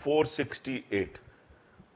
468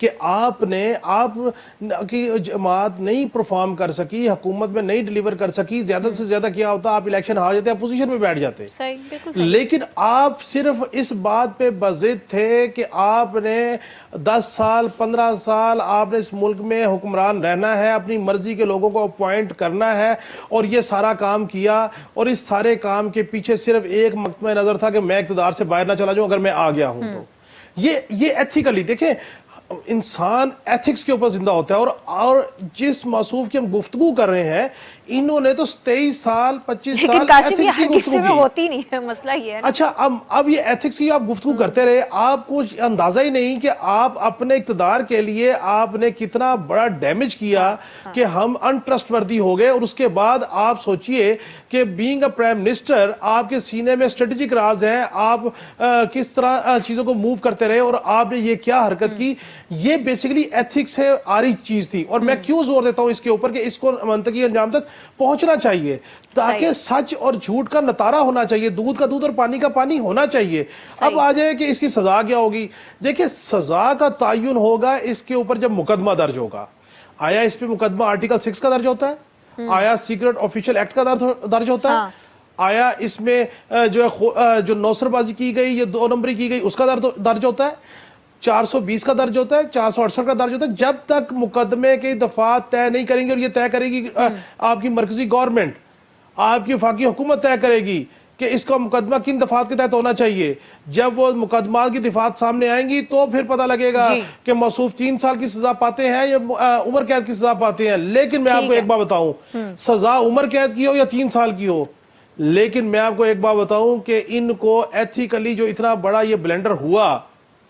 کہ آپ کی جماعت نہیں پرفارم کر سکی, حکومت میں نہیں ڈیلیور کر سکی, زیادہ سے زیادہ کیا ہوتا آپ الیکشن ہار جاتے, اپوزیشن میں بیٹھ جاتے. صحیح, بالکل صحیح. لیکن آپ صرف اس بات پہ بضد تھے کہ آپ نے 10 سال 15 سال آپ نے اس ملک میں حکمران رہنا ہے, اپنی مرضی کے لوگوں کو اپوائنٹ کرنا ہے, اور یہ سارا کام کیا. اور اس سارے کام کے پیچھے صرف ایک مقطع نظر تھا کہ میں اقتدار سے باہر نہ چلا جاؤں اگر میں آ گیا ہوں تو. یہ ایتھیکلی دیکھیں, انسان ایتھکس کے اوپر زندہ ہوتا ہے. اور جس موصوف کی ہم گفتگو کر رہے ہیں, انہوں نے تو 23 سال 25 لیکن سال کاشف یہ ایتھکس کی ہر کسی گفتگو میں کی. ہوتی نہیں ہے, مسئلہ یہ ہے نا. اچھا, اب یہ ایتھکس کی آپ گفتگو کرتے رہے, آپ کو اندازہ ہی نہیں کہ آپ اپنے اقتدار کے لیے آپ نے کتنا بڑا ڈیمیج کیا کہ ہم انٹرسٹ وردی ہو گئے. اور اس کے بعد آپ سوچئے کہ بینگ اے پرائم منسٹر آپ کے سینے میں اسٹریٹجک راز ہیں, آپ کس طرح چیزوں کو موو کرتے رہے, اور آپ نے یہ کیا حرکت کی. یہ بیسیکلی ایتھکس سے آ رہی چیز تھی. اور میں کیوں زور دیتا ہوں اس کے اوپر کہ اس کو منطقی انجام تک پہنچنا چاہیے, تاکہ سچ اور جھوٹ کا نتارہ ہونا چاہیے, دودھ کا دودھ اور پانی کا پانی ہونا چاہیے. اب آ جائے کہ اس کی سزا کیا ہوگی. دیکھیں, سزا کا تعین ہوگا اس کے اوپر جب مقدمہ درج ہوگا. آیا اس پہ مقدمہ آرٹیکل 6 کا درج ہوتا ہے؟ آیا سیکرٹ آفیشل ایکٹ کا درج ہوتا ہے؟ آیا اس میں جو نوسر بازی کی گئی, یہ 2 نمبری کی گئی, اس کا درج ہوتا ہے؟ 420 کا درج ہوتا ہے, 468 کا درج ہوتا ہے. جب تک مقدمے کے دفعات طے نہیں کریں گے, اور یہ طے کرے گی آپ کی مرکزی گورنمنٹ, آپ کی وفاقی حکومت طے کرے گی کہ اس کا مقدمہ کن دفعات کے تحت ہونا چاہیے. جب وہ مقدمات کی دفعات سامنے آئیں گی تو پھر پتہ لگے گا کہ موصوف 3 سال کی سزا پاتے ہیں یا عمر قید کی سزا پاتے ہیں. لیکن میں آپ کو ایک بات بتاؤں, سزا عمر قید کی ہو یا 3 سال کی ہو, لیکن میں آپ کو ایک بات بتاؤں کہ ان کو ایتھیکلی جو اتنا بڑا یہ بلنڈر ہوا,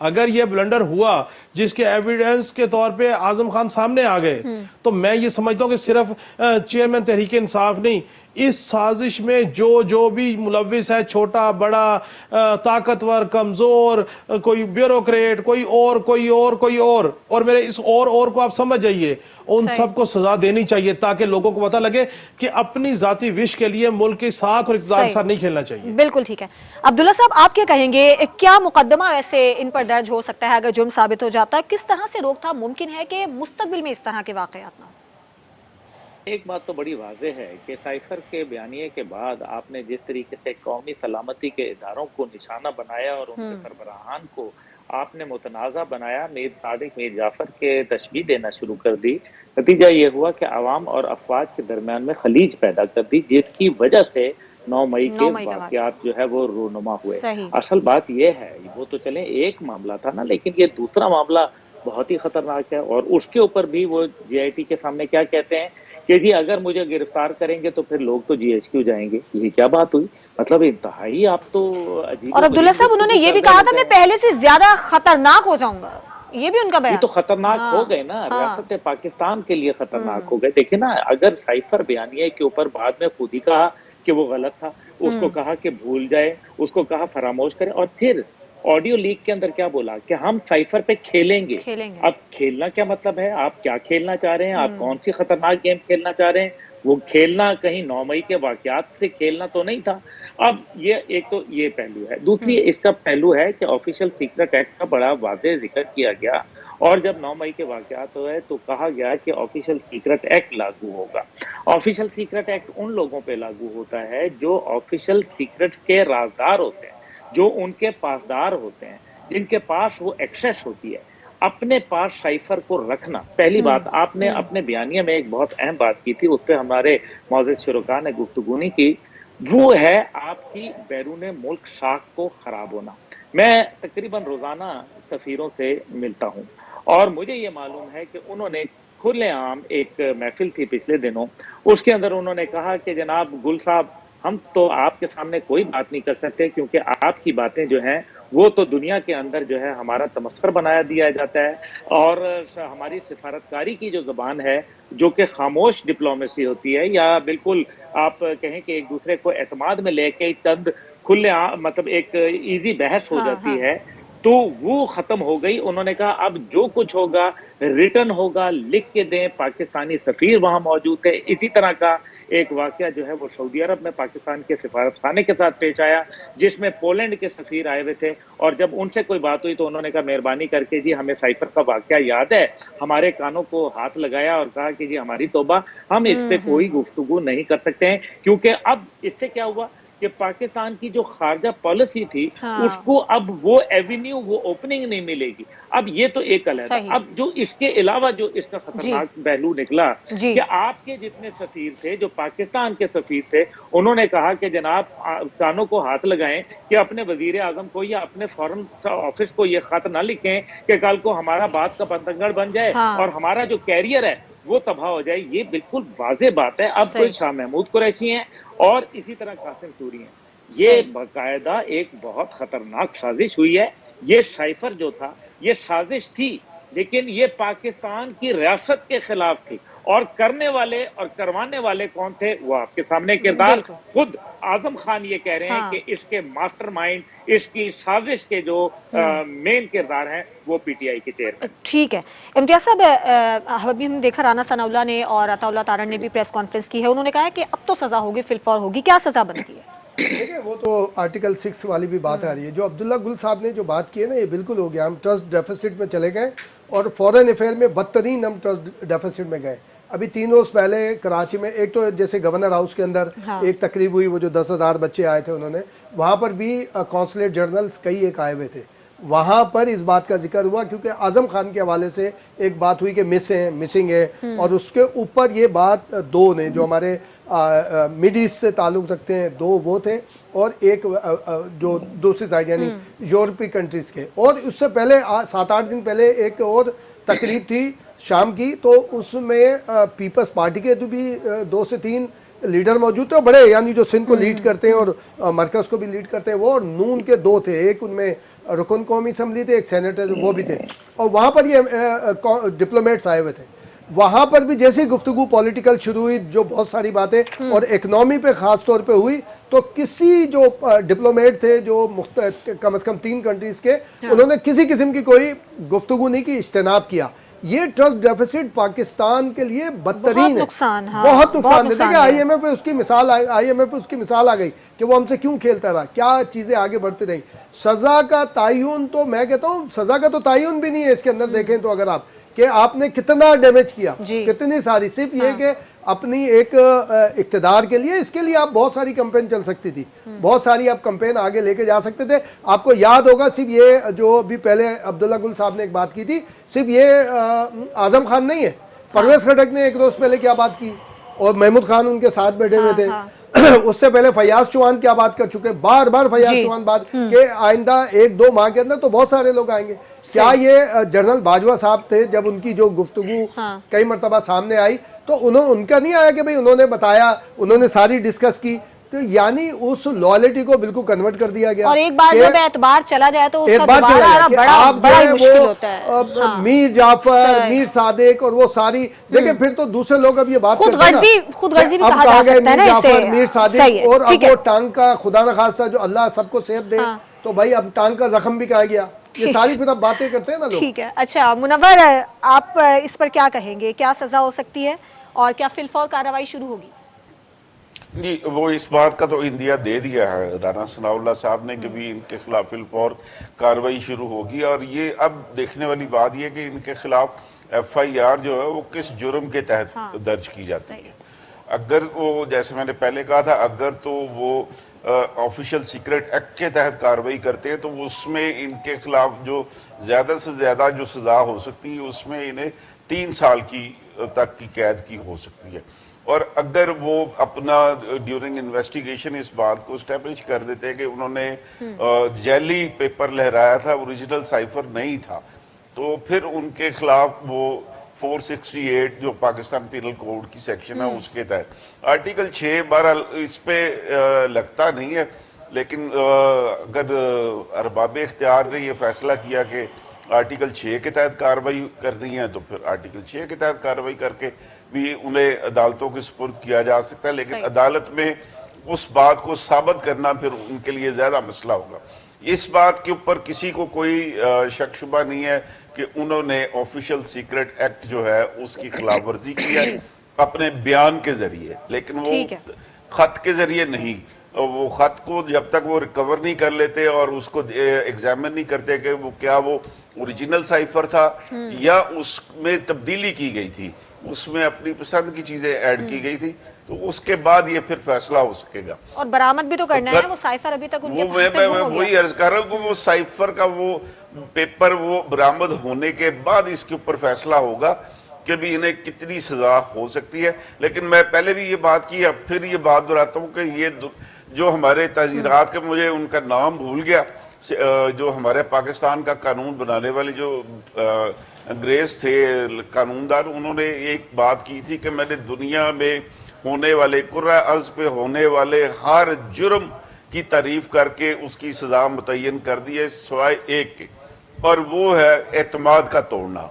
اگر یہ بلنڈر ہوا جس کے ایویڈنس کے طور پہ اعظم خان سامنے آ گئے, تو میں یہ سمجھتا ہوں کہ صرف چیئرمین تحریک انصاف نہیں, اس سازش میں جو بھی ملوث ہے, چھوٹا بڑا, طاقتور کمزور, کوئی بیوروکریٹ, کوئی اور میرے اس اور کو آپ سمجھ جائیے, ان سب کو سزا دینی چاہیے تاکہ لوگوں کو پتہ لگے کہ اپنی ذاتی وش کے لیے ملک کی ساکھ اور اقتدار کے ساتھ نہیں کھیلنا چاہیے. بالکل ٹھیک ہے. عبداللہ صاحب, آپ کیا کہیں گے, کیا مقدمہ ایسے ان پر درج ہو سکتا ہے اگر جرم ثابت ہو جاتا ہے؟ کس طرح سے روک تھام ممکن ہے کہ مستقبل میں اس طرح کے واقعات نہ ہوں؟ ایک بات تو بڑی واضح ہے کہ سائفر کے بیانیے کے بعد آپ نے جس طریقے سے قومی سلامتی کے اداروں کو نشانہ بنایا اور ان کے سربراہان کو آپ نے متنازع بنایا, میر صادق, میر جعفر کے تشبیہ دینا شروع کر دی. نتیجہ یہ ہوا کہ عوام اور افواج کے درمیان میں خلیج پیدا کر دی, جس کی وجہ سے 9 مئی کے واقعات جو ہے وہ رونما ہوئے. اصل بات یہ ہے, وہ تو چلیں ایک معاملہ تھا نا, لیکن یہ دوسرا معاملہ بہت ہی خطرناک ہے. اور اس کے اوپر بھی وہ جی آئی ٹی کے سامنے کیا کہتے ہیں کہ جی اگر مجھے گرفتار کریں گے تو پھر لوگ تو جی ایچ کیو جائیں گے. یہ کیا بات ہوئی؟ مطلب انتہائی آپ تو عجیب. اور عبداللہ صاحب, انہوں نے یہ بھی کہا تھا میں پہلے سے زیادہ خطرناک ہو جاؤں گا, یہ بھی ان کا بیان. یہ تو خطرناک ہو گئے نا, ریاست پاکستان کے لیے خطرناک ہو گئے. دیکھیں نا, اگر سائفر بیانیے کے اوپر بعد میں خود ہی کہا کہ وہ غلط تھا, اس کو کہا کہ بھول جائے, اس کو کہا فراموش کرے, اور پھر آڈیو لیک کے اندر کیا بولا کہ ہم سائفر پہ کھیلیں گے. اب کھیلنا کیا مطلب ہے؟ آپ کیا کھیلنا چاہ رہے ہیں؟ آپ کون سی خطرناک گیم کھیلنا چاہ رہے ہیں؟ وہ کھیلنا کہیں 9 مئی کے واقعات سے کھیلنا تو نہیں تھا. اب یہ ایک تو یہ پہلو ہے. دوسری اس کا پہلو ہے کہ آفیشل سیکرٹ ایکٹ کا بڑا واضح ذکر کیا گیا, اور جب 9 مئی کے واقعات ہوئے تو کہا گیا کہ آفیشل سیکرٹ ایکٹ لاگو ہوگا. آفیشل سیکرٹ ایکٹ ان لوگوں پہ لاگو ہوتا ہے جو آفیشل سیکرٹ کے رازدار ہوتے ہیں, جو ان کے پاسدار ہوتے ہیں, جن کے پاس وہ ایکسیس ہوتی ہے. اپنے پاس سائفر کو رکھنا, پہلی بات. آپ نے اپنے بیانیہ میں ایک بہت اہم بات کی تھی, اس پہ ہمارے معزز شرکاء نے گفتگو نہیں کی, وہ ہے آپ کی بیرون ملک ساکھ کو خراب ہونا. میں تقریباً روزانہ سفیروں سے ملتا ہوں, اور مجھے یہ معلوم ہے کہ انہوں نے کھلے عام ایک محفل تھی پچھلے دنوں, اس کے اندر انہوں نے کہا کہ جناب گل صاحب, ہم تو آپ کے سامنے کوئی بات نہیں کر سکتے کیونکہ آپ کی باتیں جو ہیں وہ تو دنیا کے اندر جو ہے ہمارا تمسخر بنایا دیا جاتا ہے, اور ہماری سفارتکاری کی جو زبان ہے جو کہ خاموش ڈپلومیسی ہوتی ہے, یا بالکل آپ کہیں کہ ایک دوسرے کو اعتماد میں لے کے چند کھلے مطلب ایک ایزی بحث ہو جاتی ہے, تو وہ ختم ہو گئی. انہوں نے کہا اب جو کچھ ہوگا ریٹن ہوگا, لکھ کے دیں. پاکستانی سفیر وہاں موجود ہے, اسی طرح کا ایک واقعہ جو ہے وہ سعودی عرب میں پاکستان کے سفارت خانے کے ساتھ پیش آیا، جس میں پولینڈ کے سفیر آئے ہوئے تھے، اور جب ان سے کوئی بات ہوئی تو انہوں نے کہا مہربانی کر کے جی ہمیں سائفر کا واقعہ یاد ہے، ہمارے کانوں کو ہاتھ لگایا اور کہا کہ جی ہماری توبہ، ہم اس پہ کوئی گفتگو نہیں کر سکتے ہیں، کیونکہ اب اس سے کیا ہوا کہ پاکستان کی جو خارجہ پالیسی تھی اس کو اب وہ ایونیو، وہ اوپننگ نہیں ملے گی۔ اب یہ تو ایک علیحدہ، اب جو اس کے علاوہ جو اس کا خطرناک پہلو نکلا کہ آپ کے جتنے سفیر تھے، جو پاکستان کے سفیر تھے، انہوں نے کہا کہ جناب کانوں کو ہاتھ لگائیں کہ اپنے وزیر اعظم کو یا اپنے فورن آفس کو یہ خط نہ لکھیں کہ کل کو ہمارا بات کا بتنگڑ بن جائے اور ہمارا جو کیریئر ہے وہ تباہ ہو جائے۔ یہ بالکل واضح بات ہے۔ اب کوئی شاہ محمود قریشی ہیں اور اسی طرح قاسم سوری ہیں، یہ باقاعدہ ایک بہت خطرناک سازش ہوئی ہے۔ یہ سائفر جو تھا یہ سازش تھی، لیکن یہ پاکستان کی ریاست کے خلاف تھی، اور کرنے والے اور کروانے والے کون تھے وہ آپ کے سامنے کردار خود اعظم خان یہ کہہ رہے ہیں کہ اس کے ماسٹر مائنڈ، اس کی سازش کے جو مین کردار ہیں وہ پی ٹی آئی کے چیئرمین۔ ٹھیک ہے امتیاز صاحب، ابھی ہم دیکھا رانا ثناء اللہ نے اور عطا اللہ تارڑ نے بھی پریس کانفرنس کی ہے، انہوں نے کہا ہے کہ اب تو سزا ہوگی، فی الفور ہوگی، کیا سزا بنتی ہے؟ دیکھیں وہ تو آرٹیکل 6 والی بھی بات آ رہی ہے۔ جو عبداللہ گل صاحب نے جو بات کی ہے نا، یہ بالکل ہو گیا، ہم ٹرسٹ ڈیفیسٹ میں چلے گئے اور فورن افیئر میں بدترین ہم ٹرسٹ ڈیفیسٹ میں گئے۔ ابھی 3 روز پہلے کراچی میں ایک تو جیسے گورنر ہاؤس کے اندر ایک تقریب ہوئی، وہ جو 10,000 بچے آئے تھے انہوں نے، وہاں پر بھی کونسلیٹ جنرلز کئی ایک آئے ہوئے تھے، وہاں پر اس بات کا ذکر ہوا کیونکہ اعظم خان کے حوالے سے ایک بات ہوئی کہ مسنگ ہے، اور اس کے اوپر یہ بات 2 نے جو ہمارے مڈ ایسٹ سے تعلق رکھتے ہیں 2 وہ تھے، اور ایک جو دوسری سائڈ یعنی یورپی کنٹریز کے، اور اس سے پہلے 7-8 دن پہلے ایک اور تقریب تھی شام کی، تو اس میں پیپلز پارٹی کے تو بھی 2 سے 3 لیڈر موجود تھے، بڑے یعنی جو سندھ کو لیڈ کرتے ہیں اور مرکز کو بھی لیڈ کرتے ہیں وہ، اور نون کے 2 تھے، ایک ان میں رکن قومی اسمبلی تھے، ایک سینیٹر وہ بھی تھے، اور وہاں پر یہ ڈپلومیٹس آئے ہوئے تھے۔ وہاں پر بھی جیسی گفتگو پولیٹیکل شروع ہوئی، جو بہت ساری باتیں اور اکنامی پہ خاص طور پہ ہوئی، تو کسی جو ڈپلومیٹ تھے جو کم از کم 3 کنٹریز کے، انہوں نے کسی قسم کی کوئی گفتگو نہیں کی، اجتناب کیا۔ یہ ٹرسٹ ڈیفیسٹ پاکستان کے لیے بدترین ہے، بہت نقصان ہے۔ دیکھیں آئی ایم ایف اس کی مثال آ گئی کہ وہ ہم سے کیوں کھیلتا رہا، کیا چیزیں آگے بڑھتے رہیں۔ سزا کا تعین تو میں کہتا ہوں سزا کا تو تعین بھی نہیں ہے اس کے اندر، دیکھیں تو اگر آپ کہ آپ نے کتنا ڈیمیج کیا، کتنی ساری، صرف یہ کہ اپنی ایک اقتدار کے لیے، اس کے لیے آپ بہت ساری کمپین چل سکتی تھی، بہت ساری آپ کمپین آگے لے کے جا سکتے تھے۔ آپ کو یاد ہوگا صرف یہ جو ابھی پہلے عبداللہ گل صاحب نے ایک بات کی تھی، صرف یہ اعظم خان نہیں ہے، پرویز خٹک نے ایک روز پہلے کیا بات کی، اور محمود خان ان کے ساتھ بیٹھے ہوئے تھے، اس سے پہلے فیاض چوہان کیا بات کر چکے، بار بار فیاض چوہان بات کہ آئندہ 1-2 ماہ کے اندر تو بہت سارے لوگ آئیں گے۔ کیا یہ جنرل باجوہ صاحب تھے جب ان کی جو گفتگو کئی مرتبہ سامنے آئی تو ان کا نہیں آیا کہ بھئی انہوں نے بتایا، انہوں نے ساری ڈسکس کی، تو یعنی اس لائلٹی کو بالکل کنورٹ کر دیا گیا، اور ایک بار جب اعتبار چلا جائے تو اس کا دوبارہ آنا بڑا مشکل ہوتا ہے۔ میر جعفر، میر صادق اور وہ ساری، دیکھیں پھر تو دوسرے لوگ اب یہ بات کرتے ہیں خود غرضی بھی کہا جا سکتا ہے نا اسے، میر صادق، اور اب وہ ٹانگ کا خدا نخواستہ جو اللہ سب کو صحت دے، تو بھائی اب ٹانگ کا زخم بھی کہا گیا، یہ ساری پھر اب باتیں کرتے ہیں نا لوگ۔ ٹھیک ہے، اچھا منور آپ اس پر کیا کہیں گے، کیا سزا ہو سکتی ہے اور کیا فی الفور کارروائی شروع ہوگی؟ جی وہ اس بات کا تو اندیا دے دیا ہے رانا ثناء اللہ صاحب نے کہ بھی ان کے خلاف فی الفور کارروائی شروع ہوگی، اور یہ اب دیکھنے والی بات یہ کہ ان کے خلاف FIR جو ہے وہ کس جرم کے تحت درج کی جاتی ہے۔ اگر وہ جیسے میں نے پہلے کہا تھا، اگر تو وہ آفیشل سیکرٹ ایکٹ کے تحت کارروائی کرتے ہیں تو اس میں ان کے خلاف جو زیادہ سے زیادہ جو سزا ہو سکتی ہے اس میں انہیں 3 سال کی تک کی قید کی ہو سکتی ہے، اور اگر وہ اپنا ڈیورنگ انویسٹیگیشن اس بات کو اسٹیبلش کر دیتے ہیں کہ انہوں نے جعلی پیپر لہرایا تھا، اوریجنل سائفر نہیں تھا، تو پھر ان کے خلاف وہ 468 جو پاکستان پینل کوڈ کی سیکشن ہے اس کے تحت آرٹیکل 6 بہرحال اس پہ لگتا نہیں ہے، لیکن اگر ارباب اختیار نے یہ فیصلہ کیا کہ آرٹیکل 6 کے تحت کارروائی کرنی ہے تو پھر آرٹیکل 6 کے تحت کارروائی کر کے بھی انہیں عدالتوں کے سپرد کیا جا سکتا ہے، لیکن عدالت میں اس بات کو ثابت کرنا پھر ان کے لیے زیادہ مسئلہ ہوگا۔ اس بات کے اوپر کسی کو کوئی شک شبہ نہیں ہے کہ انہوں نے آفیشل سیکرٹ ایکٹ جو ہے اس کی خلاف ورزی کی ہے، اپنے بیان کے ذریعے، لیکن وہ ٹھیک ہے۔ خط کے ذریعے نہیں. وہ خط کو جب تک وہ ریکور نہیں کر لیتے اور اس کو ایگزامن نہیں کرتے کہ وہ کیا وہ اوریجنل سائفر تھا یا اس میں تبدیلی کی گئی تھی، اس میں اپنی پسند کی چیزیں ایڈ کی گئی تھی، تو اس کے بعد یہ پھر فیصلہ ہو سکے گا. اور برآمد بھی تو کرنا ہے، وہ سائفر ابھی تک ان کے پاس سے گم ہو گیا. وہی عرض کر رہا ہوں کہ وہ سائفر کا وہ پیپر وہ برآمد ہونے کے بعد اس کے اوپر فیصلہ ہوگا کہ بھی انہیں کتنی سزا ہو سکتی ہے. لیکن میں پہلے بھی یہ بات کی، اب پھر یہ بات دہراتا ہوں کہ یہ جو ہمارے تعزیرات کے، مجھے ان کا نام بھول گیا، جو ہمارے پاکستان کا قانون بنانے والے جو انگریز تھے قانون دان، انہوں نے ایک بات کی تھی کہ میں نے دنیا میں ہونے والے کرۂ ارض پہ ہونے والے ہر جرم کی تعریف کر کے اس کی سزا متعین کر دی ہے سوائے ایک کے، اور وہ ہے اعتماد کا توڑنا.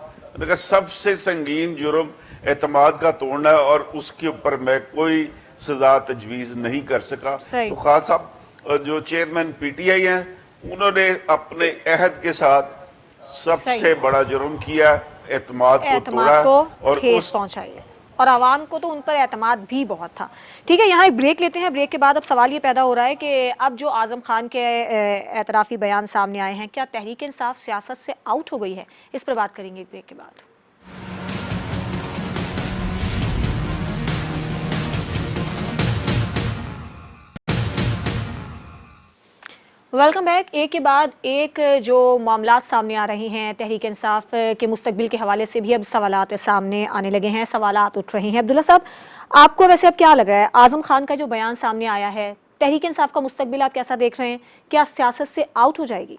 سب سے سنگین جرم اعتماد کا توڑنا ہے، اور اس کے اوپر میں کوئی سزا تجویز نہیں کر سکا. تو خان صاحب جو چیئرمین پی ٹی آئی ہیں، انہوں نے اپنے عہد کے ساتھ سب سے بڑا جرم کیا، اعتماد کو توڑا اور ٹھیس پہنچائی ہے، اور عوام کو تو ان پر اعتماد بھی بہت تھا. ٹھیک ہے، یہاں ایک بریک لیتے ہیں. بریک کے بعد اب سوال یہ پیدا ہو رہا ہے کہ اب جو اعظم خان کے اعترافی بیان سامنے آئے ہیں، کیا تحریک انصاف سیاست سے آؤٹ ہو گئی ہے؟ اس پر بات کریں گے ایک بریک کے بعد. Welcome back. ایک کے بعد ایک جو معاملات سامنے آ رہے ہیں، تحریک انصاف کے مستقبل کے حوالے سے بھی اب سوالات سامنے آنے لگے ہیں، سوالات اٹھ رہے ہیں. عبداللہ صاحب، آپ کو ویسے اب کیا لگ رہا ہے، اعظم خان کا جو بیان سامنے آیا ہے، تحریک انصاف کا مستقبل آپ کیسا دیکھ رہے ہیں؟ کیا سیاست سے آؤٹ ہو جائے گی؟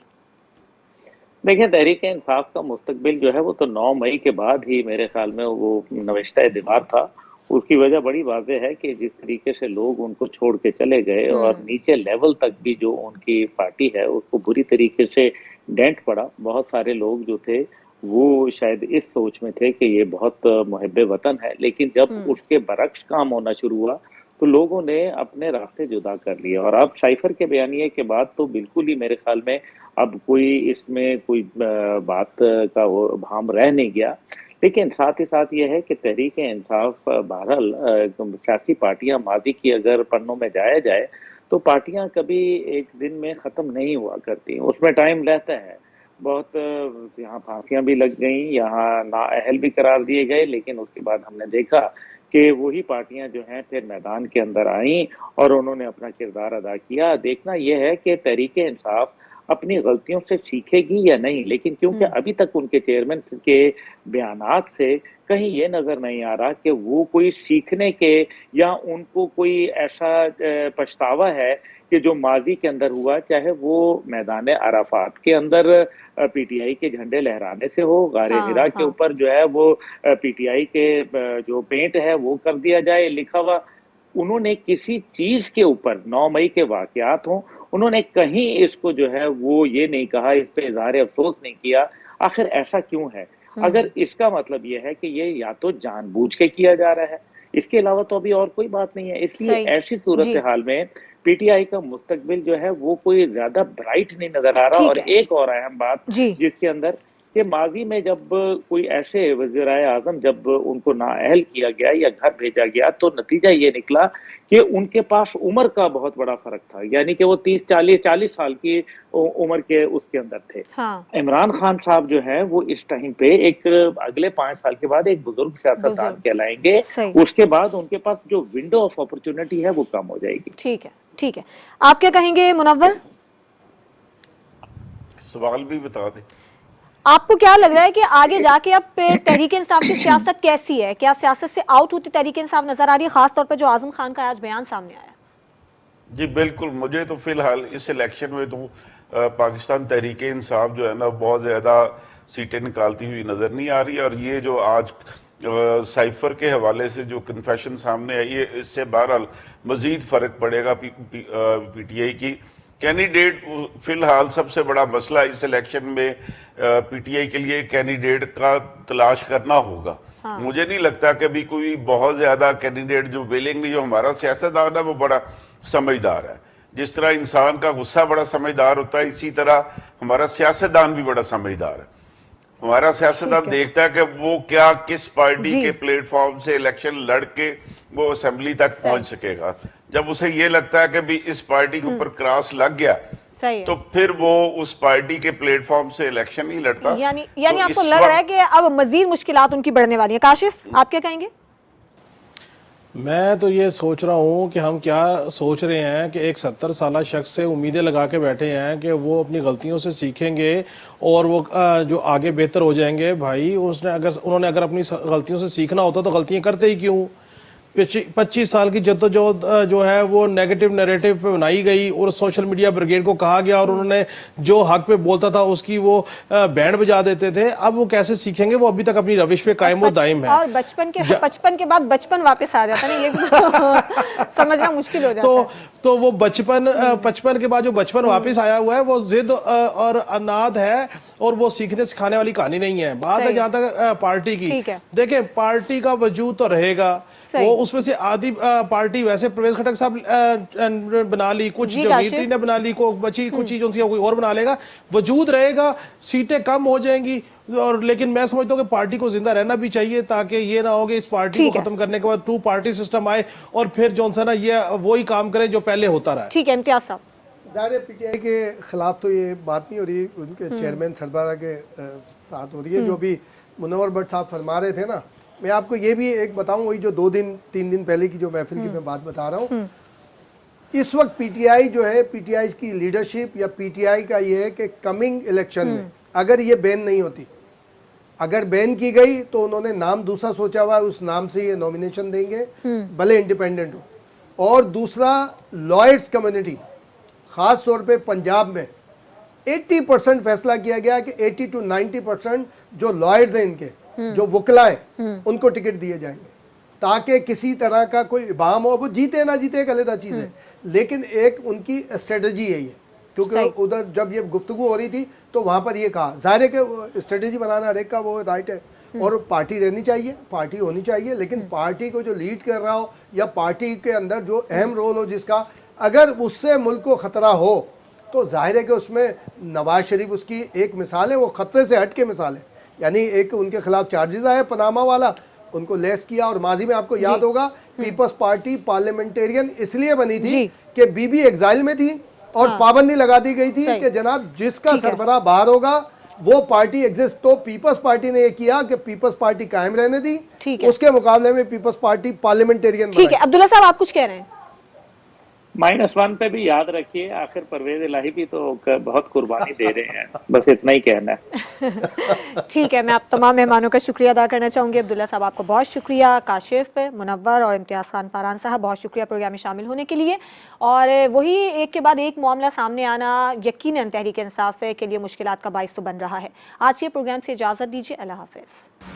دیکھیں، تحریک انصاف کا مستقبل جو ہے وہ تو 9 مئی کے بعد ہی میرے خیال میں وہ نوشتہ دیوار تھا. اس کی وجہ بڑی واضح ہے کہ جس طریقے سے لوگ ان کو چھوڑ کے چلے گئے اور نیچے لیول تک بھی جو ان کی پارٹی ہے اس کو بری طریقے سے ڈینٹ پڑا. بہت سارے لوگ جو تھے وہ شاید اس سوچ میں تھے کہ یہ بہت محب وطن ہے، لیکن جب اس کے برعکس کام ہونا شروع ہوا تو لوگوں نے اپنے راستے جدا کر لیے. اور اب سائفر کے بیانیے کے بعد تو بالکل ہی میرے خیال میں اب کوئی اس میں کوئی بات کا ابہام رہ نہیں گیا. لیکن ساتھ ہی ساتھ یہ ہے کہ تحریک انصاف بہرحال سیاسی پارٹیاں ماضی کی اگر پنوں میں جایا جائے تو پارٹیاں کبھی ایک دن میں ختم نہیں ہوا کرتی، اس میں ٹائم رہتا ہے. بہت یہاں پھانسیاں بھی لگ گئیں، یہاں نااہل بھی قرار دیے گئے، لیکن اس کے بعد ہم نے دیکھا کہ وہی پارٹیاں جو ہیں پھر میدان کے اندر آئیں اور انہوں نے اپنا کردار ادا کیا. دیکھنا یہ ہے کہ تحریک انصاف اپنی غلطیوں سے سیکھے گی یا نہیں، لیکن کیونکہ ابھی تک ان کے چیئرمین کے بیانات سے کہیں یہ نظر نہیں آ رہا کہ وہ کوئی سیکھنے کے یا ان کو کوئی ایسا پچھتاوا ہے کہ جو ماضی کے اندر ہوا، چاہے وہ میدان عرفات کے اندر پی ٹی آئی کے جھنڈے لہرانے سے ہو، غار حرا کے اوپر جو ہے وہ پی ٹی آئی کے جو پینٹ ہے وہ کر دیا جائے لکھا ہوا. انہوں نے کسی چیز کے اوپر 9 مئی کے واقعات ہوں، انہوں نے کہیں اس کو جو ہے وہ یہ نہیں کہا، اس پہ اظہار افسوس نہیں کیا. آخر ایسا کیوں ہے؟ اگر اس کا مطلب یہ ہے کہ یہ یا تو جان بوجھ کے کیا جا رہا ہے، اس کے علاوہ تو ابھی اور کوئی بات نہیں ہے. اس لیے ایسی صورتحال میں پی ٹی آئی کا مستقبل جو ہے وہ کوئی زیادہ برائٹ نہیں نظر آ رہا. اور ایک اور اہم بات جس کے اندر کہ ماضی میں جب کوئی ایسے وزرائے اعظم جب ان کو نااہل کیا گیا یا گھر بھیجا گیا تو نتیجہ یہ نکلا کہ ان کے پاس عمر کا بہت بڑا فرق تھا، یعنی کہ وہ 30-40 سال کی عمر کے اس کے اندر تھے. عمران خان صاحب جو ہے وہ اس ٹائم پہ ایک اگلے 5 سال کے بعد ایک بزرگ سیاستدان کہلائیں گے. اس کے بعد ان کے پاس جو ونڈو آف اپرچونٹی ہے وہ کم ہو جائے گی. ٹھیک ہے، ٹھیک ہے. آپ کیا کہیں گے منور؟ سوال بھی بتا دیں. آپ کو کیا لگ رہا ہے کہ آگے جا کے اب تحریک انصاف کی سیاست کیسی ہے؟ کیا سیاست سے آؤٹ ہوتی تحریک انصاف نظر آ رہی ہے، خاص طور پہ جو اعظم خان کا آج بیان سامنے آیا؟ جی بالکل، مجھے تو فی الحال اس الیکشن میں تو پاکستان تحریک انصاف جو ہے نا بہت زیادہ سیٹیں نکالتی ہوئی نظر نہیں آ رہی. اور یہ جو آج سائفر کے حوالے سے جو کنفیشن سامنے آئی ہے، اس سے بہرحال مزید فرق پڑے گا پی ٹی آئی کی کینڈیڈیٹ. فی الحال سب سے بڑا مسئلہ اس الیکشن میں پی ٹی آئی کے لیے کینڈیڈیٹ کا تلاش کرنا ہوگا. مجھے نہیں لگتا کہ بھی کوئی بہت زیادہ کینڈیڈیٹ جو ویلنگلی، جو ہمارا سیاستدان ہے وہ بڑا سمجھدار ہے. جس طرح انسان کا غصہ بڑا سمجھدار ہوتا ہے، اسی طرح ہمارا سیاستدان بھی بڑا سمجھدار ہے. ہمارا سیاستدان دیکھتا ہے کہ وہ کیا کس پارٹی جی کے پلیٹ فارم سے الیکشن لڑ کے وہ اسمبلی تک پہنچ سکے گا. جب اسے یہ لگتا ہے کہ بھی اس پارٹی کے اوپر کراس لگ گیا صحیح ہے. تو پھر وہ اس پارٹی کے پلیٹ فارم سے الیکشن نہیں لڑتا. یعنی آپ کو لگ رہا ہے کہ اب مزید مشکلات ان کی بڑھنے والی ہیں. کاشف آپ کیا کہیں گے؟ میں تو یہ سوچ رہا ہوں کہ ہم کیا سوچ رہے ہیں کہ ایک 70 سالہ شخص سے امیدیں لگا کے بیٹھے ہیں کہ وہ اپنی غلطیوں سے سیکھیں گے اور وہ جو آگے بہتر ہو جائیں گے. بھائی انہوں نے اگر اپنی غلطیوں سے سیکھنا ہوتا تو غلطیاں کرتے ہی کیوں؟ 25 سال کی جدوجہد جو ہے وہ نیگیٹو نیریٹو پہ بنائی گئی اور سوشل میڈیا بریگیڈ کو کہا گیا اور انہوں نے جو حق پہ بولتا تھا اس کی وہ بینڈ بجا دیتے تھے. اب وہ کیسے سیکھیں گے؟ وہ ابھی تک اپنی روش پہ قائم و دائم ہے. اور بچپن کے بعد بچپن واپس آ جاتا ہے نا، یہ سمجھنا مشکل ہو جاتا ہے. تو وہ بچپن کے بعد جو بچپن واپس آیا ہوا ہے وہ ضد اور اناد ہے اور وہ سیکھنے سکھانے والی کہانی نہیں ہے. بات ہے جہاں تک پارٹی کی، دیکھیں پارٹی کا وجود تو رہے گا. وہ اس میں سے آدھی پارٹی ویسے پرویز خٹک صاحب بنا لی، کچھ جگیتری نے بنا لی، بچی کچھ چیزوں سے کوئی اور بنا لے گا. وجود رہے گا، سیٹیں کم ہو جائیں گی. اور لیکن میں سمجھتا ہوں کہ پارٹی کو زندہ رہنا بھی چاہیے تاکہ یہ نہ ہو کہ اس پارٹی کو ختم کرنے کے بعد 2 پارٹی سسٹم آئے اور پھر جو نا یہ وہی کام کرے جو پہلے ہوتا رہا. ٹھیک ہے امتیاز صاحب. ظاہر پی ٹی آئی کے خلاف تو یہ بات نہیں ہو رہی، ان کے چیئرمین سربراہ کے ساتھ ہو رہی ہے. جو بھی منور بٹ صاحب فرما رہے تھے نا، میں آپ کو یہ بھی ایک بتاؤں، وہی جو 3 دن پہلے کی جو محفل کی میں بات بتا رہا ہوں. اس وقت پی ٹی آئی جو ہے، پی ٹی آئی کی لیڈرشپ یا پی ٹی آئی کا یہ ہے کہ کمنگ الیکشن میں اگر یہ بین نہیں ہوتی، اگر بین کی گئی تو انہوں نے نام دوسرا سوچا ہوا ہے، اس نام سے یہ نومینیشن دیں گے بھلے انڈیپینڈنٹ ہو. اور دوسرا لائرز کمیونٹی، خاص طور پہ پنجاب میں 80% فیصلہ کیا گیا کہ 80 to 90% جو لائرز ہیں ان کے، جو وکلا ہیں، ان کو ٹکٹ دیے جائیں گے تاکہ کسی طرح کا کوئی ابہام ہو. وہ جیتے نہ جیتے ایک علیحدہ چیز ہے، لیکن ایک ان کی اسٹریٹجی ہے یہ. کیونکہ ادھر جب یہ گفتگو ہو رہی تھی تو وہاں پر یہ کہا، ظاہر ہے کہ اسٹریٹجی بنانا ہر ایک کا وہ رائٹ ہے اور پارٹی رہنی چاہیے، پارٹی ہونی چاہیے، لیکن پارٹی کو جو لیڈ کر رہا ہو یا پارٹی کے اندر جو اہم رول ہو جس کا، اگر اس سے ملک کو خطرہ ہو تو ظاہر ہے کہ اس میں نواز شریف اس کی ایک مثال ہے، وہ خطرے سے ہٹ کے مثال ہے. یعنی ایک ان کے خلاف چارجز آئے پاناما والا، ان کو لیس کیا. اور ماضی میں آپ کو یاد ہوگا پیپلز پارٹی پارلیمنٹیرین اس لیے بنی تھی کہ بی بی ایگزائل میں تھی اور پابندی لگا دی گئی تھی کہ جناب جس کا سربراہ باہر ہوگا وہ پارٹی ایگزسٹ. تو پیپلز پارٹی نے یہ کیا کہ پیپلز پارٹی قائم رہنے دی، اس کے مقابلے میں پیپلز پارٹی پارلیمنٹیرین بنائی. ٹھیک ہے عبداللہ صاحب آپ کچھ کہہ رہے ہیں؟ -1 پہ بھی یاد رکھیے، آخر پرویز الہی بھی تو بہت قربانی دے رہے ہیں. بس اتنا ہی کہنا ہے. ٹھیک ہے، میں آپ تمام مہمانوں کا شکریہ ادا کرنا چاہوں گی. عبداللہ صاحب آپ کو بہت شکریہ، کاشف، منور اور امتیاز خان پاران صاحب بہت شکریہ پروگرام میں شامل ہونے کے لیے. اور وہی ایک کے بعد ایک معاملہ سامنے آنا یقیناً تحریک انصاف کے لیے مشکلات کا باعث تو بن رہا ہے. آج کے پروگرام سے اجازت دیجیے، اللہ حافظ.